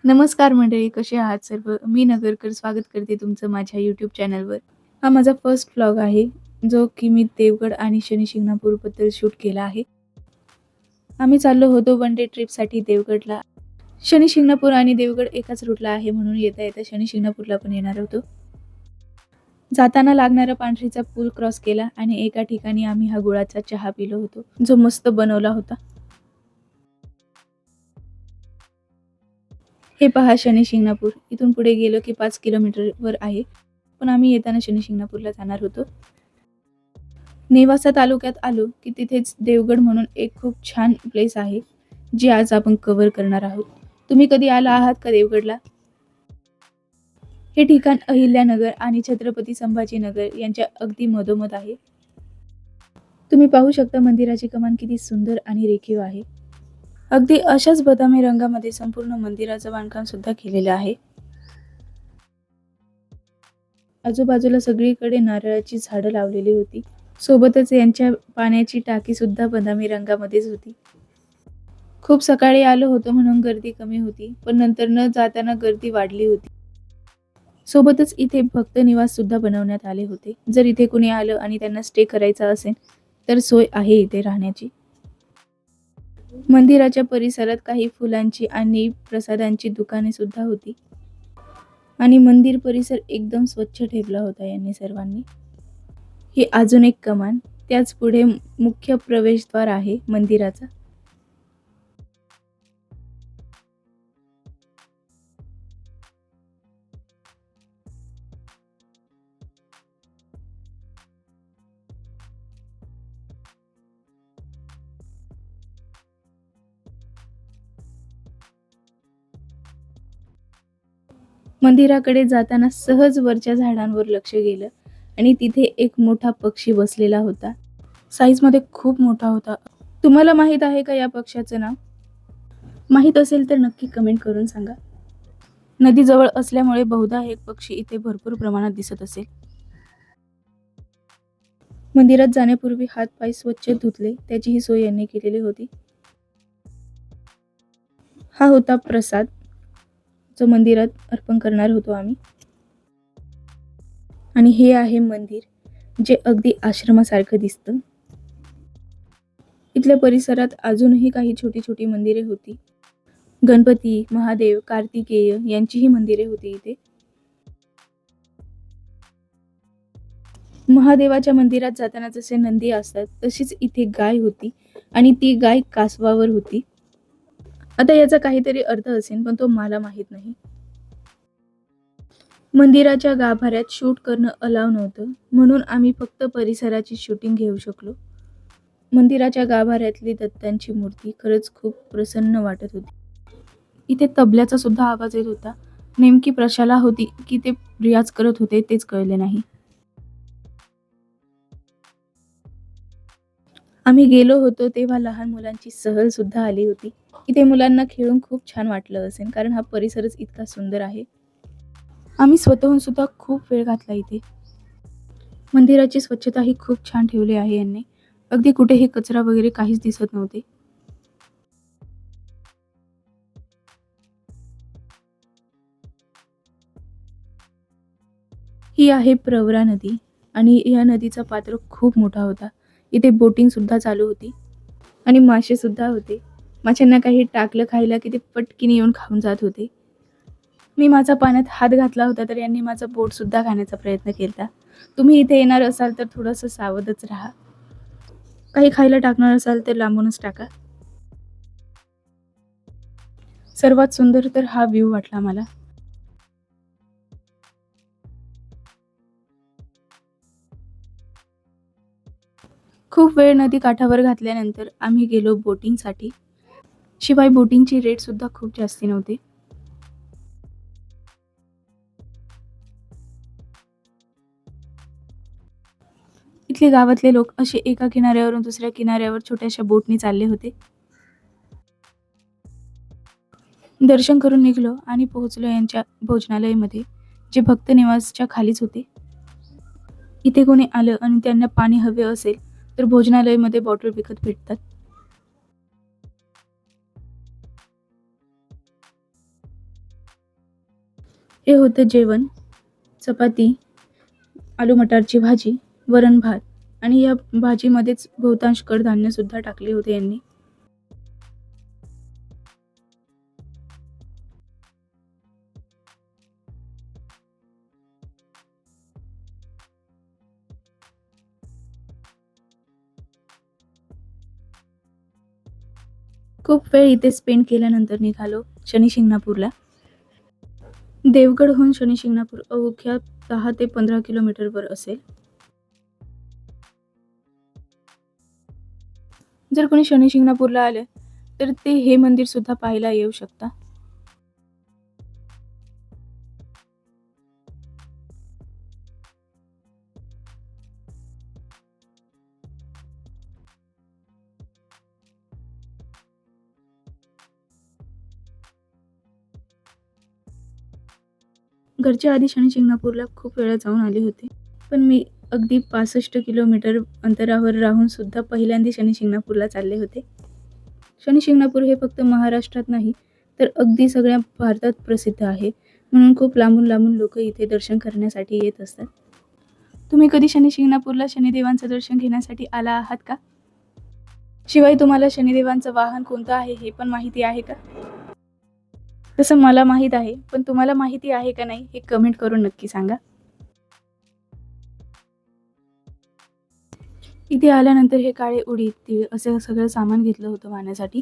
नमस्कार मंडळी, कसे आहात सर्व? मी नगरकर स्वागत करते तुमचं माझ्या यूट्यूब चॅनलवर. हा माझा फर्स्ट व्लॉग आहे, जो की मी देवगड आणि शनी शिंगणापूरबद्दल शूट केला आहे. आम्ही चाललो होतो वन डे ट्रिपसाठी देवगडला. शनी शिंगणापूर आणि देवगड एकाच रूटला आहे, म्हणून येता येता शनी शिंगणापूरला पण येणार होतो. जाताना लागणारा पांढरीचा पूल क्रॉस केला आणि एका ठिकाणी आम्ही हा गुळाचा चहा पिलो होतो, जो मस्त बनवला होता. हे पहा शनी शिंगणापूर. इथून पुढे गेलो की 5 किलोमीटरवर आहे. पण आम्ही येताना शनी शिंगणापूरला जाणार होतो. नेवासा तालुक्यात आलो की तिथेच देवगड म्हणून एक खूप छान प्लेस आहे, जी आज आपण कव्हर करणार आहोत. तुम्ही कधी आला आहात का देवगडला? हे ठिकाण अहिल्यानगर आणि छत्रपती संभाजीनगर यांच्या अगदी मधोमध आहे. तुम्ही पाहू शकता मंदिराची कमान किती सुंदर आणि रेखीव आहे. अगदी अशाच बदामी रंगामध्ये संपूर्ण मंदिराचं बांधकाम सुद्धा केलेलं आहे. आजूबाजूला सगळीकडे नारळाची झाडं लावलेली होती. सोबतच यांच्या पाण्याची टाकी सुद्धा बदामी रंगामध्येच होती. खूप सकाळी आलो होतो म्हणून गर्दी कमी होती, पण नंतर न जाताना गर्दी वाढली होती. सोबतच इथे भक्त निवास सुद्धा बनवण्यात आले होते. जर इथे कुणी आलं आणि त्यांना स्टे करायचा असेल तर सोय आहे इथे राहण्याची. मंदिराच्या परिसरात काही फुलांची आणि प्रसादांची दुकाने सुद्धा होती आणि मंदिर परिसर एकदम स्वच्छ ठेवला होता यांनी सर्वांनी. ही अजून एक कमान, त्याच पुढे मुख्य प्रवेशद्वार आहे मंदिराचा. मंदिराकडे जाताना सहज वरच्या झाडांवर लक्ष गेलं आणि तिथे एक मोठा पक्षी बसलेला होता. साईज मध्ये खूप मोठा होता. तुम्हाला माहित आहे का या पक्ष्याचं नाव? माहित असेल तर नक्की कमेंट करून सांगा. नदी जवळ असल्यामुळे बहुधा हे पक्षी इथे भरपूर प्रमाणात दिसत असेल. मंदिरात जाण्यापूर्वी हात पाय स्वच्छ धुतले, त्याचीही सोय यांनी केलेली होती. हा होता प्रसाद, जो मंदिरात अर्पण करणार होतो आम्ही. आणि हे आहे मंदिर, जे अगदी आश्रमासारखं दिसतं. इथल्या परिसरात अजूनही काही छोटी छोटी मंदिरे होती. गणपती, महादेव, कार्तिकेय यांचीही मंदिरे होती इथे. महादेवाच्या मंदिरात जाताना जसे नंदी असतात तशीच इथे गाय होती आणि ती गाय कासवावर होती. आता याचा काहीतरी अर्थ असेल, पण तो मला माहित नाही. मंदिराच्या गाभाऱ्यात शूट करणं अलाव नव्हतं, म्हणून आम्ही फक्त परिसराची शूटिंग घेऊ शकलो. मंदिराच्या गाभाऱ्यातली दत्तांची मूर्ती खरंच खूप प्रसन्न वाटत होती. इथे तबल्याचा सुद्धा आवाज येत होता. नेमकी प्रशाला होती की ते रियाज करत होते तेच कळले नाही. आम्ही गेलो होतो तेव्हा लहान मुलांची सहल सुद्धा आली होती. इथे मुलांना खेळून खूप छान वाटलं असेल, कारण हा परिसरच इतका सुंदर आहे. आम्ही स्वतःहून सुद्धा खूप वेळ घातला इथे. मंदिराची स्वच्छताही खूप छान ठेवली आहे यांनी. अगदी कुठेही कचरा वगैरे काहीच दिसत नव्हते. ही आहे प्रवरा नदी आणि या नदीचा पात्र खूप मोठा होता. इथे बोटिंग सुद्धा चालू होती आणि मासे सुद्धा होते. माशांना काही टाकलं खायला की ते पटकीने येऊन खाऊन जात होते. मी माझा पाण्यात हात घातला होता तर यांनी माझा बोट सुद्धा खाण्याचा प्रयत्न केला. तुम्ही इथे येणार असाल तर थोडंसं सावधच राहा. काही खायला टाकणार असाल तर लांबूनच टाका. सर्वात सुंदर तर हा व्ह्यू वाटला मला. खूप वेळ नदी काठावर घातल्यानंतर आम्ही गेलो बोटिंगसाठी. शिवाय बोटिंगचे रेट सुद्धा खूप जास्ती नव्हते. इथले गावातले लोक असे एका किनाऱ्यावरून दुसऱ्या किनाऱ्यावर छोट्याशा बोटने चालले होते. दर्शन करून निघलो आणि पोहोचलो यांच्या भोजनालयामध्ये, जे भक्त निवासच्या खालीच होते. इथे कोणी आलं आणि त्यांना पाणी हवे असेल तर भोजनालयामध्ये बॉटल विकत भेटतात. हे होतं जेवण. चपाती, आलू मटारची भाजी, वरण भात आणि या भाजीमध्येच बहुतांश कडधान्य सुद्धा टाकले होते यांनी. खूप वेळ इथे स्पेंड केल्यानंतर निघालो शनी शिंगणापूरला. देवगडहून शनी शिंगणापूर अवघ्या 10 ते 15 किलोमीटरवर असेल. जर कोणी शनी शिंगणापूरला आले तर ते हे मंदिर सुद्धा पाहायला येऊ शकता. घरच्या आधी शनी शिंगणापूरला खूप वेळा जाऊन आले होते. पण मी अगदी 65 किलोमीटर अंतरावर राहून सुद्धा पहिल्यांदा शनी शिंगणापूरला चालले होते. शनी शिंगणापूर हे फक्त महाराष्ट्रात नाही तर अगदी सगळ्या भारतात प्रसिद्ध आहे. म्हणून खूप लांबून लांबून लोक इथे दर्शन करण्यासाठी येत असतात. तुम्ही कधी शनी शिंगणापूरला शनिदेवांचं दर्शन घेण्यासाठी आला आहात का? शिवाय तुम्हाला शनिदेवांचं वाहन कोणतं आहे हे पण माहिती आहे का? तसं मला माहीत आहे, पण तुम्हाला माहिती आहे का नाही हे कमेंट करून नक्की सांगा. इथे आल्यानंतर हे काळे उडीद, तीळ असं सगळं सामान घेतलं होतं वाहण्यासाठी.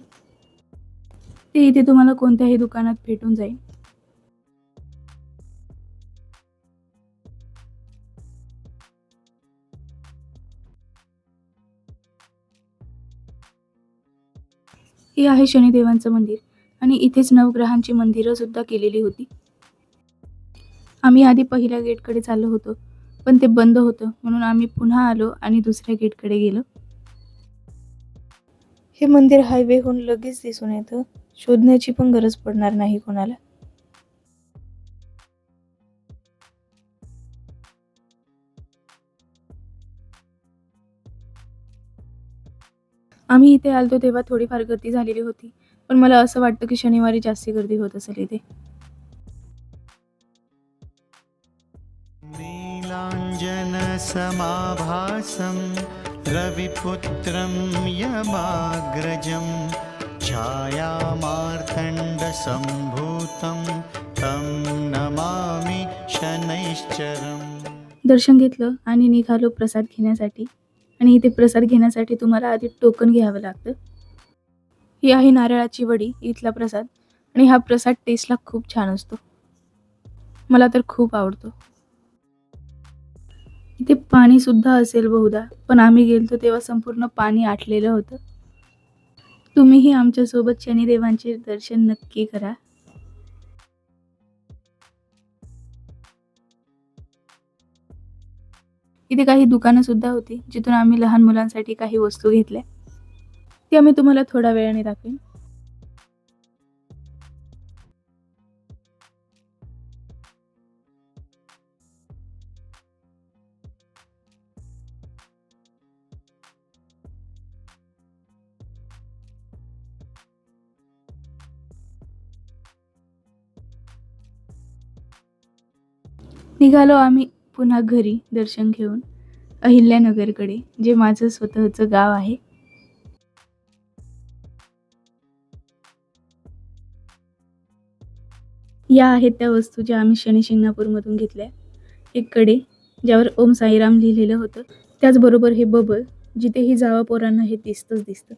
ते इथे तुम्हाला कोणत्याही दुकानात भेटून जाईल. हे आहे शनिदेवांचं मंदिर आणि इथेच नवग्रहांची मंदिरं सुद्धा केलेली होती. आम्ही आधी पहिल्या गेटकडे चाललो होतो, पण ते बंद होतं म्हणून आम्ही पुन्हा आलो आणि दुसऱ्या गेटकडे गेलो. हे मंदिर हायवेहून लगेच दिसून येतं. शोधण्याची पण गरज पडणार नाही कोणाला. आम्ही इथे आलतो तेव्हा थोडीफार गर्दी झालेली होती, पण मला असं वाटतं की शनिवारी जास्ती गर्दी होत असेल इथे. नीलाञ्जनसमाभासं रविपुत्रं यमाग्रजं छायामार्तण्डसम्भूतं तं नमामि शनैश्चरम्. दर्शन घेतलं आणि निघालो प्रसाद घेण्यासाठी. आणि इथे प्रसाद घेण्यासाठी तुम्हाला आधी टोकन घ्यावं लागतं. ही आहे नारळाची वडी, इथला प्रसाद. आणि हा प्रसाद टेस्टला खूप छान असतो. मला तर खूप आवडतो. इथे पाणी सुद्धा असेल बहुधा, पण आम्ही गेलतो तेव्हा संपूर्ण पाणी आटलेलं होतं. तुम्हीही आमच्यासोबत शनिदेवांचे दर्शन नक्की करा. इथे काही दुकानं सुद्धा होती जिथून आम्ही लहान मुलांसाठी काही वस्तू घेतल्या. ते आम्ही तुम्हाला थोड्या वेळाने दाखवेन. निघालो आम्ही पुन्हा घरी दर्शन घेऊन अहिल्यानगरकडे, जे माझं स्वतःचं गाव आहे. या आहेत त्या वस्तू ज्या आम्ही शनी शिंगणापूरमधून घेतल्या. एक कडे ज्यावर ओम साईराम लिहिलेलं होतं. त्याचबरोबर हे बबल, जिथेही जावा पोरांना हे दिसतं.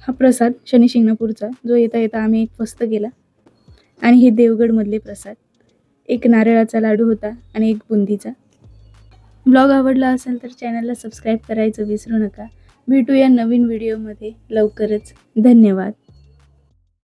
हा प्रसाद शनी शिंगणापूरचा, जो येता येता आम्ही एक फस्त केला. आणि हे देवगडमधले प्रसाद. एक नारळाचा लाडू होता आणि एक बुंदीचा. ब्लॉग आवडला असेल तर चॅनलला सबस्क्राईब करायचं विसरू नका. भेटूया नवीन व्हिडिओमध्ये लवकरच. धन्यवाद.